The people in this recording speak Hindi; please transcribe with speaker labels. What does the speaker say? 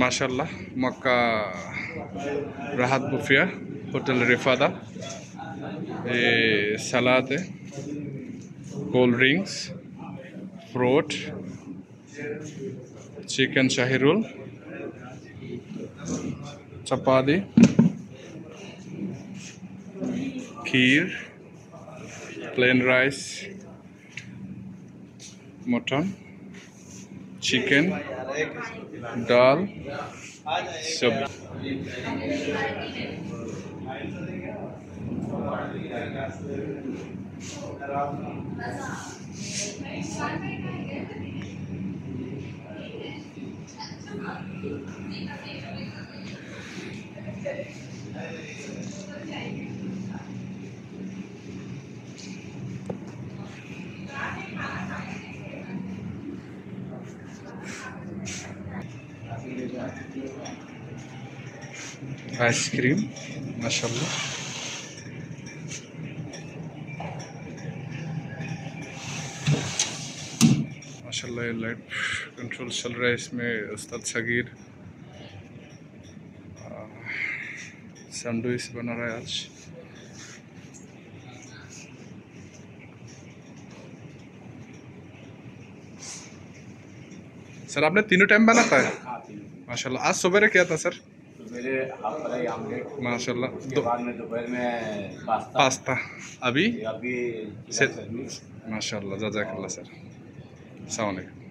Speaker 1: माशाल्लाह मक्का राहत बुफिया होटल रिफादा सलाद है कोल्ड ड्रिंक्स फ्रूट चिकन शाही रोल चपाती खीर प्लेन राइस मटन चिकन दाल सब्जी आइसक्रीम माशाल्लाह माशाल्लाह लाइट कंट्रोल चल रहा है इसमें उस्ताद सगीर सैंडविच बना रहा है आज। सर आपने तीनों टाइम बनाता है? माशाल्लाह। आज सुबह किया था सर?
Speaker 2: मेरे हाफ फ्राई आमलेट
Speaker 1: माशाल्लाह।
Speaker 2: बाद में दोपहर में
Speaker 1: पास्ता अभी
Speaker 2: अभी
Speaker 1: माशाल्लाह जज़ाकल्लाह सर। अस्सलाम वालेकुम।